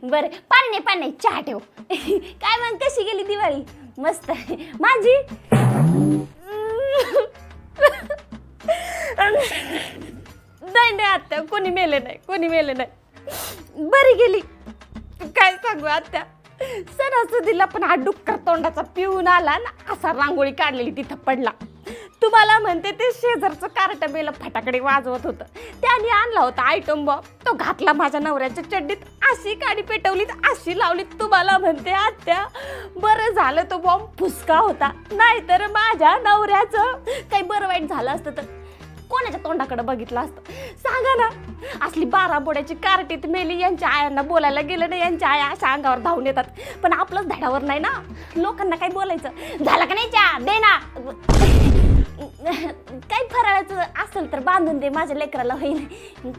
बरं पाणी नाही चहा ठेव. काय मग कशी गेली दिवाळी? मस्त. माझी नाही आत्या, कोणी मेले नाही. बरी गेली. काय सांगू आत्या, सणासुदीला पण हा डुक्कर तोंडाचा पिऊन आला ना, असा रांगोळी काढलेली तिथं पडला. तुम्हाला म्हणते ते शेजारचं कार्ट बेल फटाकडे वाजवत होतं, त्याने आणला होता आयटम बॉम्ब. तो घातला माझ्या नवऱ्याच्या चड्डीत, अशी काडी पेटवली अशी लावली. तुम्हाला म्हणते आत्या, बरं झालं तो बॉम्ब फुसका होता, नाहीतर माझ्या नवऱ्याचं काही बरं वाईट झालं असतं तर कोणाच्या तोंडाकडे बघितलं असतं सांगा ना. असली 12 बोड्याची कार्टीत मेली. यांच्या आयांना बोलायला गेलं ना, यांच्या आया अशा अंगावर धावून येतात. पण आपलंच धडावर नाही ना, लोकांना काय बोलायचं. झालं का नाही चहा दे ना. काही फराळाचं असेल तर बांधून दे, माझ्या लेकराला होईल.